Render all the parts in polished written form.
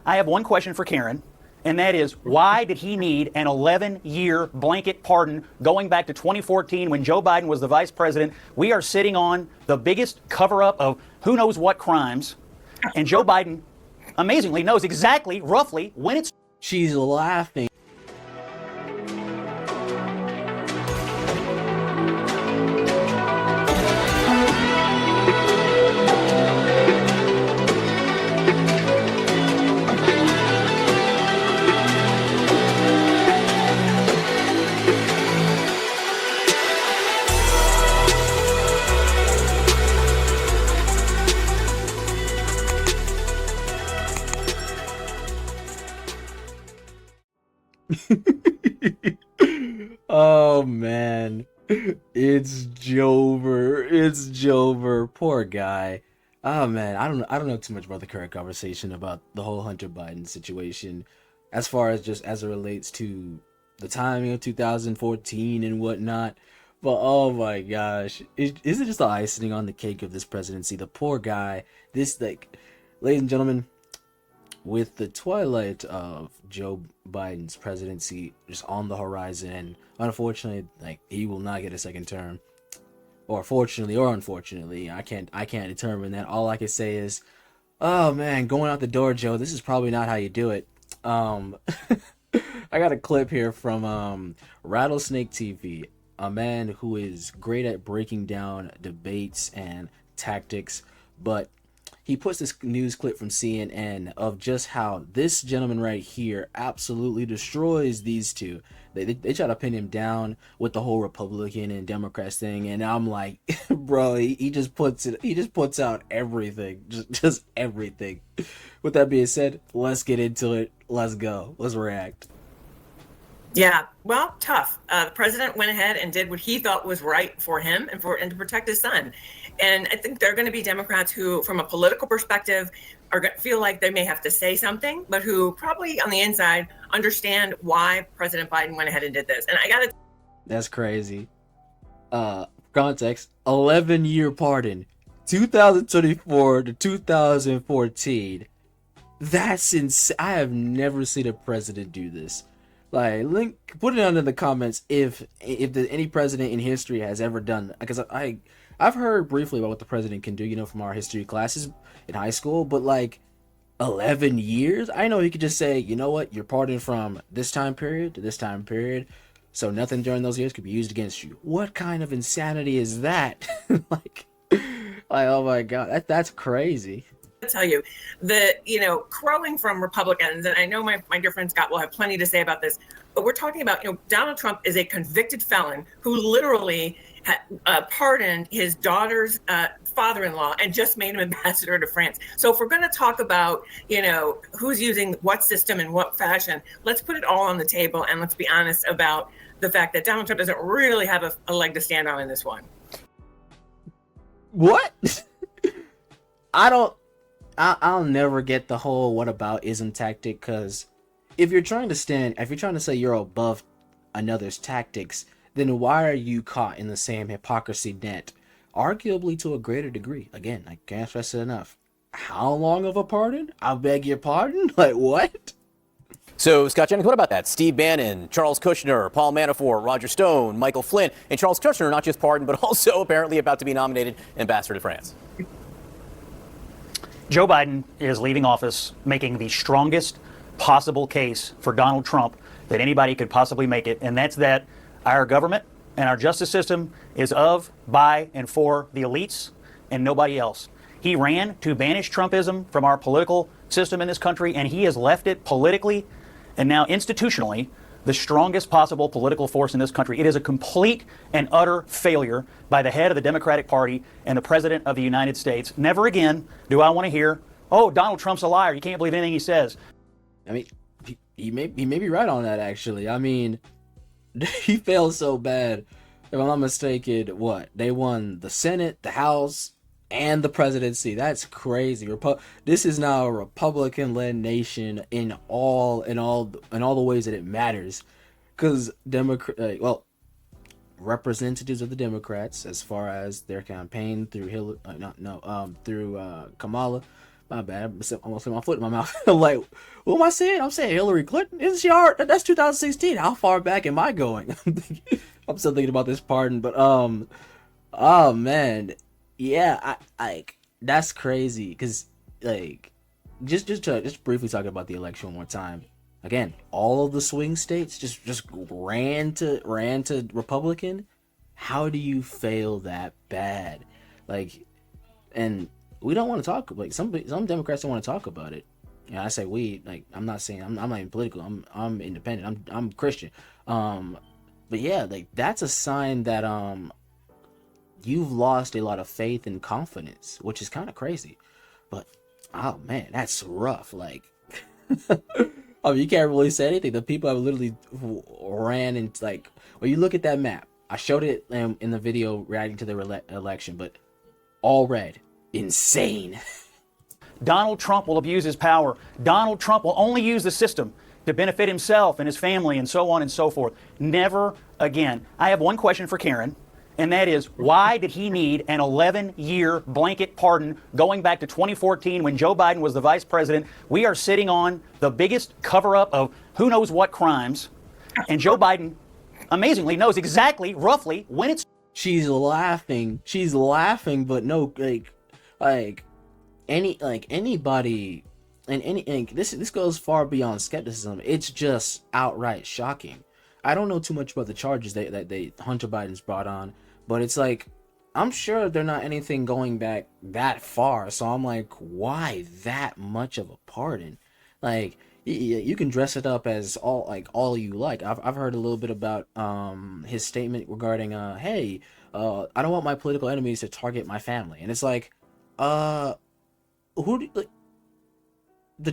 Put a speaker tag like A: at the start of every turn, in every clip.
A: I have one question for Karen, and that is, why did he need an 11-year blanket pardon going back to 2014 when Joe Biden was the vice president? We are sitting on the biggest cover-up of who knows what crimes, and Joe Biden amazingly knows exactly, roughly, when it's...
B: She's laughing. Oh man, it's Jover. It's Jover. Poor guy. Oh man, I don't know too much about the current conversation about the whole Hunter Biden situation, as far as just as it relates to the timing of 2014 and whatnot. But oh my gosh, is it just the icing on the cake of this presidency? The poor guy. This, like, ladies and gentlemen, with the twilight of Joe Biden's presidency just on the horizon, unfortunately, like, he will not get a second term. Or fortunately or unfortunately, I can't determine that. All I can say is, oh man, going out the door, Joe, this is probably not how you do it. I got a clip here from Rattlesnake TV, a man who is great at breaking down debates and tactics, but he puts this news clip from CNN of just how this gentleman right here absolutely destroys these two. They try to pin him down with the whole Republican and Democrats thing, and I'm like, bro, he just puts out everything, just everything. With that being said, let's get into it. Let's go. Let's react.
C: Yeah, well, tough. The president went ahead and did what he thought was right for him and to protect his son. And I think there are going to be Democrats who, from a political perspective, are going to feel like they may have to say something, but who probably on the inside understand why President Biden went ahead and did this. And I got to...
B: That's crazy. Context, 11-year pardon, 2024 to 2014. That's insane. I have never seen a president do this. Like, put it down in the comments if any president in history has ever done that. Because I've heard briefly about what the president can do, from our history classes in high school, but like 11 years? I know he could just say, you know what, you're pardoned from this time period to this time period, so nothing during those years could be used against you. What kind of insanity is that? like, oh my god, that's crazy.
C: Tell you the crowing from Republicans, and I know my dear friend Scott will have plenty to say about this, but we're talking about Donald Trump is a convicted felon who literally pardoned his daughter's father-in-law and just made him ambassador to France. So if we're going to talk about who's using what system in what fashion, let's put it all on the table and let's be honest about the fact that Donald Trump doesn't really have a leg to stand on in this one.
B: What? I'll never get the whole whataboutism tactic, because if you're trying to say you're above another's tactics, then why are you caught in the same hypocrisy net? Arguably to a greater degree. Again, I can't stress it enough. How long of a pardon? I beg your pardon? Like, what?
D: So, Scott Jennings, what about that? Steve Bannon, Charles Kushner, Paul Manafort, Roger Stone, Michael Flynn, and Charles Kushner not just pardoned, but also apparently about to be nominated ambassador to France.
A: Joe Biden is leaving office making the strongest possible case for Donald Trump that anybody could possibly make it, and that's that our government and our justice system is of, by, and for the elites and nobody else. He ran to banish Trumpism from our political system in this country, and he has left it politically and now institutionally the strongest possible political force in this country. It is a complete and utter failure by the head of the Democratic Party and the President of the United States. Never again do I want to hear, oh, Donald Trump's a liar, you can't believe anything he says.
B: I mean, he may be right on that, actually. I mean, he failed so bad. If I'm not mistaken, they won the Senate, the House, and the presidency. That's crazy. This is now a Republican-led nation in all the ways that it matters, because representatives of the Democrats, as far as their campaign through Kamala, My bad. I almost put my foot in my mouth. I'm like, what am I saying? I'm saying Hillary Clinton. Isn't she already? That's 2016. How far back am I going? I'm still thinking about this pardon, but oh man, yeah, like that's crazy. Cause like, just briefly talking about the election one more time. Again, all of the swing states just ran to Republican. How do you fail that bad? Like, and we don't want to talk, like some Democrats don't want to talk about it. And I say we, like I'm not saying I'm not even political. I'm independent. I'm Christian. But yeah, like that's a sign that you've lost a lot of faith and confidence, which is kind of crazy. But oh man, that's rough. Like I mean, you can't really say anything. The people have literally ran and like when you look at that map, I showed it in the video reacting to the election, but all red. Insane.
A: Donald Trump will abuse his power. Donald Trump will only use the system to benefit himself and his family and so on and so forth. Never again. I have one question for Karen, and that is, why did he need an 11-year blanket pardon going back to 2014 when Joe Biden was the vice president? We are sitting on the biggest cover-up of who knows what crimes, and Joe Biden amazingly knows exactly, roughly, when it's...
B: She's laughing, but no, anybody, and this goes far beyond skepticism. It's just outright shocking. I don't know too much about the charges that Hunter Biden's brought on, but it's like I'm sure they're not anything going back that far. So I'm like, why that much of a pardon? Like you can dress it up as all you like. I've heard a little bit about his statement regarding hey, I don't want my political enemies to target my family, and it's like the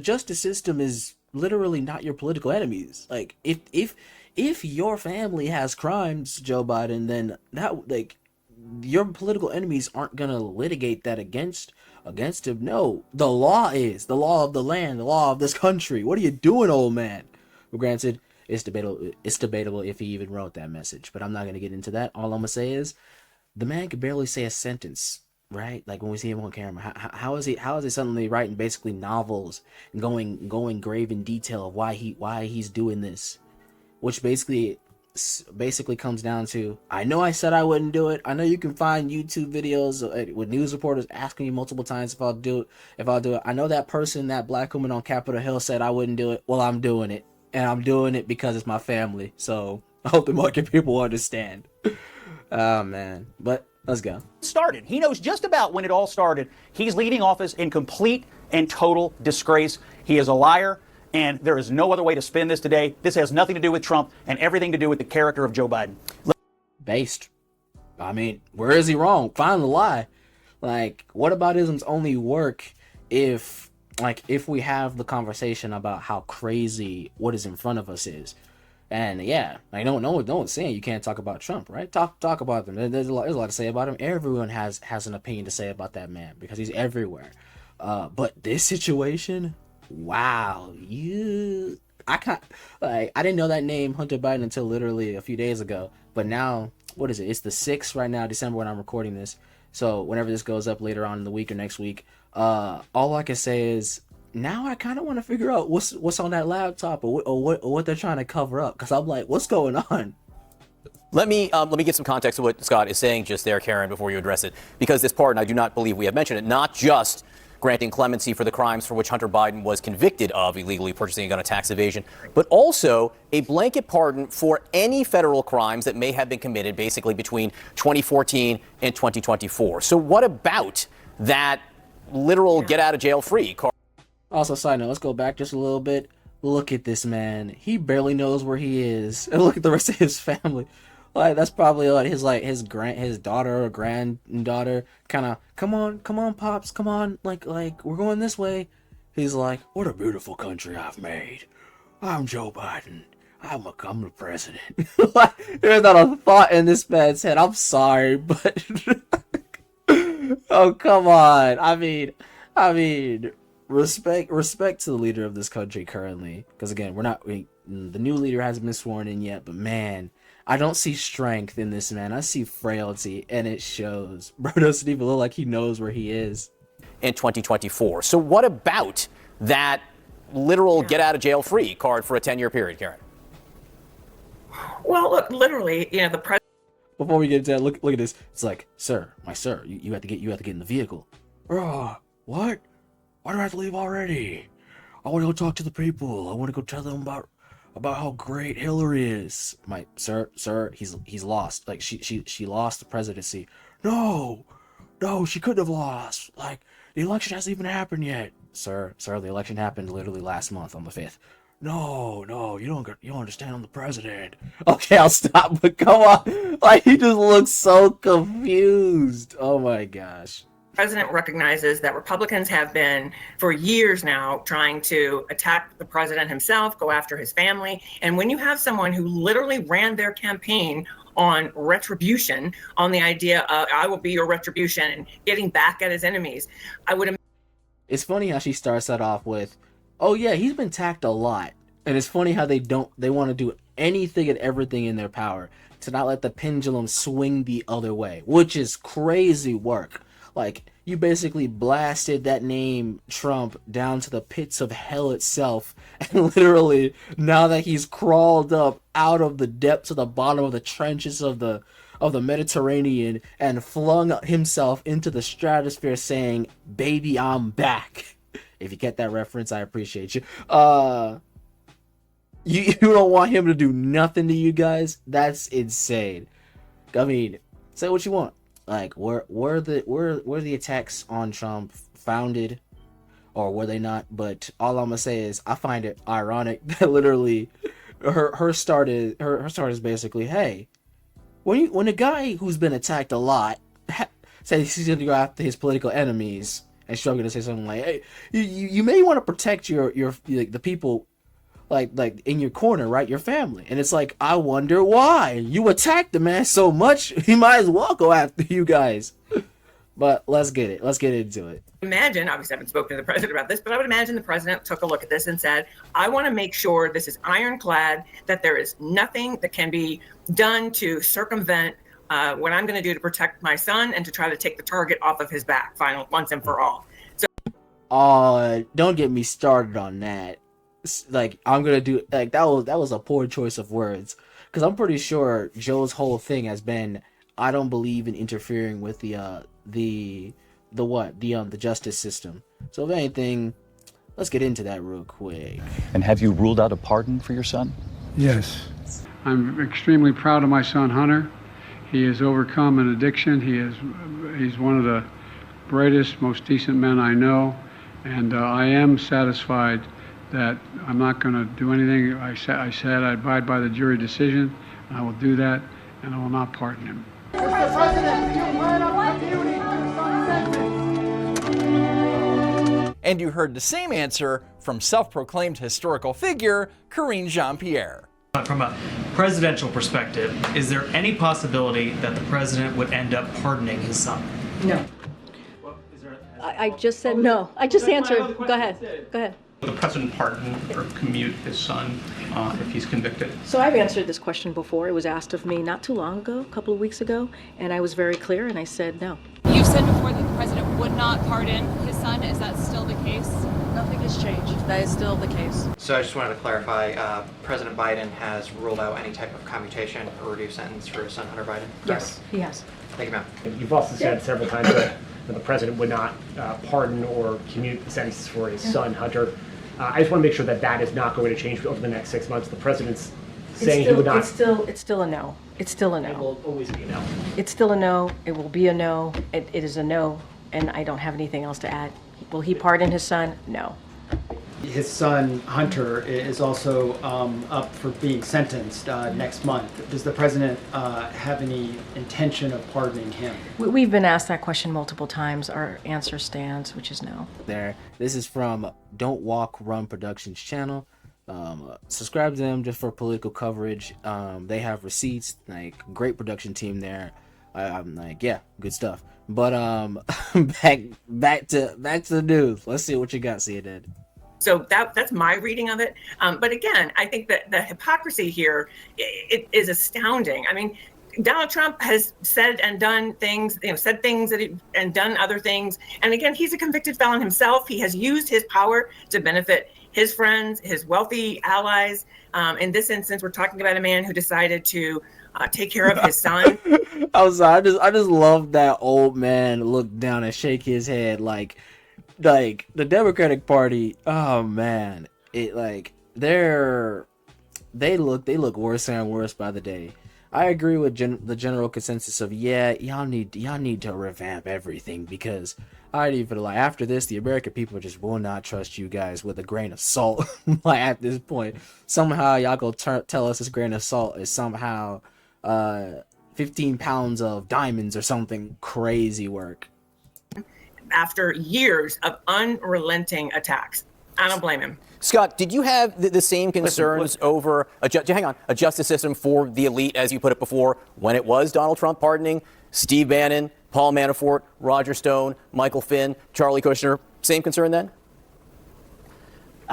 B: justice system is literally not your political enemies. Like if your family has crimes, Joe Biden, then that like your political enemies aren't gonna litigate that against him. No, the law is the law of the land, the law of this country. What are you doing, old man? Well, granted, it's debatable if he even wrote that message, but I'm not gonna get into that. All I'm gonna say is the man could barely say a sentence. Right, like when we see him on camera, how is he suddenly writing basically novels and going grave in detail of why he's doing this, which basically comes down to, I know I said I wouldn't do it. I know you can find YouTube videos with news reporters asking you multiple times if I'll do it. I know that person, that black woman on Capitol Hill said I wouldn't do it. Well, I'm doing it, and I'm doing it because it's my family. So I hope the market people understand. Oh man, but. Let's go.
A: Started. He knows just about when it all started. He's leaving office in complete and total disgrace. He is a liar, and there is no other way to spin this today. This has nothing to do with Trump and everything to do with the character of Joe Biden.
B: Based. I mean, where is he wrong? Find the lie. Like, whataboutisms only work if we have the conversation about how crazy what is in front of us is. And yeah, like no one's saying you can't talk about Trump, right? Talk about them. There's a lot to say about him. Everyone has an opinion to say about that man because he's everywhere. But this situation, wow, I didn't know that name Hunter Biden until literally a few days ago. But now, what is it? It's the 6th right now, December, when I'm recording this. So whenever this goes up later on in the week or next week, all I can say is, now I kind of want to figure out what's on that laptop or what they're trying to cover up, because I'm like, what's going on?
D: Let me get some context to what Scott is saying just there, Karen, before you address it, because this pardon, I do not believe we have mentioned it, not just granting clemency for the crimes for which Hunter Biden was convicted of illegally purchasing a gun, tax evasion, but also a blanket pardon for any federal crimes that may have been committed basically between 2014 and 2024. So what about that literal get out of jail free?
B: Also, side note, let's go back just a little bit. Look at this man. He barely knows where he is. And look at the rest of his family. Like, that's probably like his daughter or granddaughter kind of, come on, pops, come on. Like, we're going this way. He's like, what a beautiful country I've made. I'm Joe Biden. I'm the president. Like, there's not a thought in this man's head. I'm sorry, but oh, come on. I mean, respect to the leader of this country currently, because again, the new leader hasn't been sworn in yet, but man, I don't see strength in this man. I see frailty, and it shows. Bro doesn't even look like he knows where he is.
D: in 2024. So what about that literal get out of jail free card for a 10-year period, Karen?
C: Well, look, literally, the president.
B: Before we get into that, look at this. It's like, sir, you have to get in the vehicle. What? Why do I have to leave already? I want to go talk to the people. I want to go tell them about how great Hillary is. Sir, he's lost. Like she lost the presidency. No, she couldn't have lost. Like the election hasn't even happened yet. Sir, the election happened literally last month on the 5th. No, you don't understand. I'm the president. Okay, I'll stop. But come on, like he just looks so confused. Oh my gosh.
C: President recognizes that Republicans have been for years now trying to attack the president himself, go after his family. And when you have someone who literally ran their campaign on retribution, on the idea of I will be your retribution and getting back at his enemies, I would.
B: It's funny how she starts that off with, oh yeah, he's been attacked a lot. And it's funny how they want to do anything and everything in their power to not let the pendulum swing the other way, which is crazy work. Like, you basically blasted that name, Trump, down to the pits of hell itself. And literally, now that he's crawled up out of the depths of the bottom of the trenches of the Mediterranean and flung himself into the stratosphere saying, baby, I'm back. If you get that reference, I appreciate you. You don't want him to do nothing to you guys? That's insane. I mean, say what you want. Like, were the attacks on Trump founded, or were they not? But all I'm gonna say is I find it ironic that literally her start is basically, hey, when a guy who's been attacked a lot says he's gonna go after his political enemies, and she's gonna say something like, hey, you may want to protect your the people like in your corner, right? Your family. And it's like, I wonder why you attacked the man so much. He might as well go after you guys. But let's get into it.
C: Imagine, obviously I haven't spoken to the president about this, but I would imagine the president took a look at this and said, I want to make sure this is ironclad, that there is nothing that can be done to circumvent what I'm going to do to protect my son and to try to take the target off of his back once and for all. So,
B: don't get me started on that. Like, I'm gonna do like that was a poor choice of words, because I'm pretty sure Joe's whole thing has been, I don't believe in interfering with the justice system. So if anything, let's get into that real quick.
E: And have you ruled out a pardon for your son?
F: Yes. I'm extremely proud of my son Hunter. He has overcome an addiction. He's one of the brightest, most decent men I know, and I am satisfied that I'm not going to do anything. I said I abide by the jury decision, and I will do that, and I will not pardon him.
G: Mr. President, do you plan on continuing your son's sentence?
H: And you heard the same answer from self-proclaimed historical figure Karine Jean-Pierre.
I: From a presidential perspective, is there any possibility that the president would end up pardoning his son?
J: No. I just said no. I just answered. Go ahead.
K: Will the president pardon or commute his son if he's convicted?
J: So I've answered this question before. It was asked of me not too long ago, a couple of weeks ago, and I was very clear, and I said no.
L: You've said before that the president would not pardon his son. Is that still the case?
J: Nothing has changed. That is still the case.
M: So I just wanted to clarify, President Biden has ruled out any type of commutation or reduced sentence for his son, Hunter Biden?
J: Yes, he has.
M: Thank you, ma'am.
N: You've also said several times that the president would not pardon or commute the sentences for his son, Hunter. I just want to make sure that that is not going to change over the next 6 months. The president's saying he would not.
J: It's still a no. It's still a no.
N: It will always be a no.
J: It's still a no. It will be a no. It is a no, and I don't have anything else to add. Will he pardon his son? No.
O: His son, Hunter, is also up for being sentenced next month. Does the president have any intention of pardoning him?
J: We've been asked that question multiple times. Our answer stands, which is no.
B: This is from Don't Walk Run Productions channel. Subscribe to them just for political coverage. They have receipts, like great production team there. I'm like, yeah, good stuff. But back to the news. Let's see what you got, CNN.
C: So that's my reading of it. But again, I think that the hypocrisy here, it is astounding. I mean, Donald Trump has said and done things, said things and done other things. And again, he's a convicted felon himself. He has used his power to benefit his friends, his wealthy allies. In this instance, we're talking about a man who decided to take care of his son.
B: I was sorry, I just love that old man look down and shake his head like the Democratic Party. Oh man, it like they look worse and worse by the day. I agree with the general consensus of y'all need to revamp everything, because I even feel like after this the American people just will not trust you guys with a grain of salt. Like at this point, somehow y'all go tell us this grain of salt is somehow 15 pounds of diamonds or something crazy work.
C: After years of unrelenting attacks, I don't blame him.
D: Scott, did you have the same concerns over a justice system for the elite, as you put it before, when it was Donald Trump pardoning Steve Bannon, Paul Manafort, Roger Stone, Michael Flynn, Charlie Kushner? Same concern then?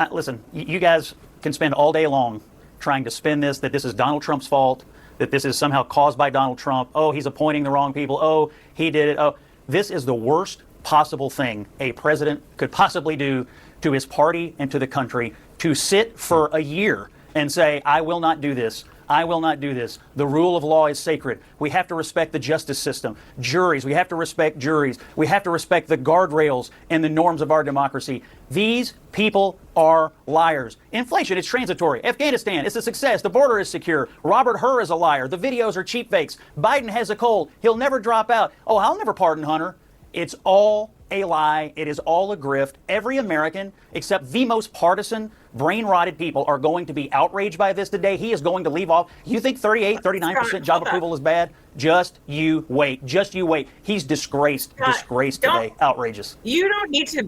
A: Listen, you guys can spend all day long trying to spin this, that this is Donald Trump's fault, that this is somehow caused by Donald Trump. Oh, he's appointing the wrong people. Oh, he did it. Oh, this is the worst possible thing a president could possibly do to his party and to the country, to sit for a year and say, I will not do this. I will not do this. The rule of law is sacred. We have to respect the justice system. Juries, we have to respect juries. We have to respect the guardrails and the norms of our democracy. These people are liars. Inflation is transitory. Afghanistan is a success. The border is secure. Robert Hur is a liar. The videos are cheap fakes. Biden has a cold. He'll never drop out. Oh, I'll never pardon Hunter. It's all a lie. It is all a grift. Every American, except the most partisan, brain-rotted people, are going to be outraged by this today. He is going to leave off. You think 39% job approval is bad? Just you wait. Just you wait. He's disgraced today. Outrageous.
C: You don't need to,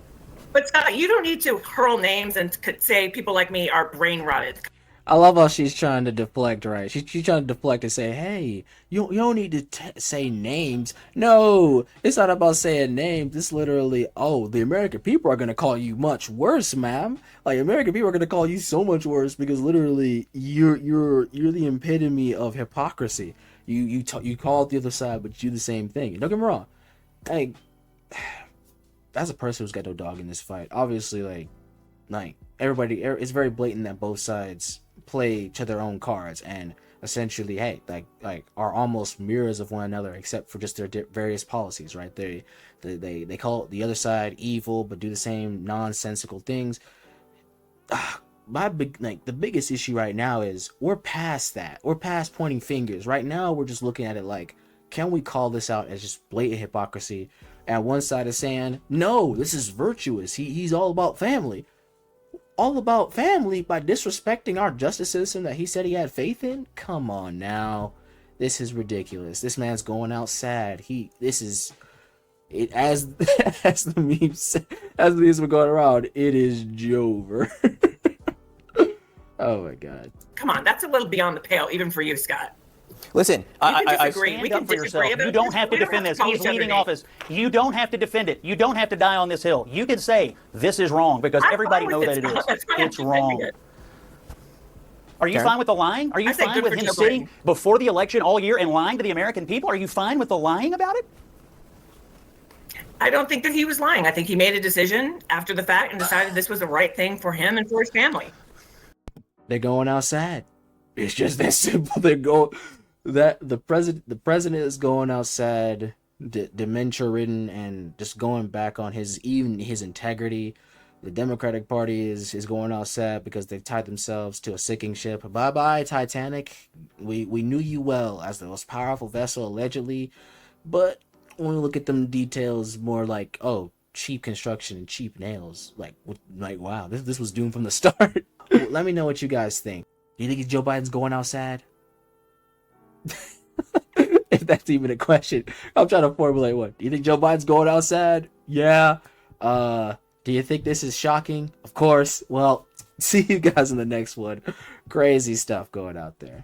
C: but Scott, you don't need to hurl names and say people like me are brain-rotted.
B: I love how she's trying to deflect, right? She's trying to deflect and say, hey, you don't need to say names. No, it's not about saying names. It's literally, oh, the American people are going to call you much worse, ma'am. Like, American people are going to call you so much worse because literally you're the epitome of hypocrisy. You call it the other side, but you do the same thing. Don't get me wrong. Like, as a person who's got no dog in this fight, obviously, like everybody, it's very blatant that both sides play to their own cards and essentially, hey, like are almost mirrors of one another, except for just their various policies, right? They call the other side evil, but do the same nonsensical things. The biggest issue right now is we're past that. We're past pointing fingers. Right now, we're just looking at it like, can we call this out as just blatant hypocrisy? And one side is saying, no, this is virtuous. He's all about family. All about family by disrespecting our justice system that he said he had faith in? Come on now. This is ridiculous. This man's going out sad. As the memes were going around, it is Jover. Oh my god.
C: Come on, that's a little beyond the pale, even for you, Scott.
D: Listen,
C: I
A: stand up for yourself. You don't have to defend this. He's leaving office. You don't have to defend it. You don't have to die on this hill. You can say this is wrong because everybody knows that it is. It's wrong. Are you fine with the lying? Are you fine with him sitting before the election all year and lying to the American people? Are you fine with the lying about it?
C: I don't think that he was lying. I think he made a decision after the fact and decided this was the right thing for him and for his family.
B: They're going outside. It's just that simple. The president is going outside, dementia ridden, and just going back on his integrity. The Democratic Party is going outside because they've tied themselves to a sinking ship. Bye bye, Titanic. We knew you well as the most powerful vessel allegedly, but when we look at them details, more like, oh, cheap construction and cheap nails. Like wow, this was doomed from the start. Let me know what you guys think. Do you think Joe Biden's going outside? If that's even a question. I'm trying to formulate one. Do you think Joe Biden's going outside? Yeah. Do you think this is shocking? Of course. Well, see you guys in the next one. Crazy stuff going out there.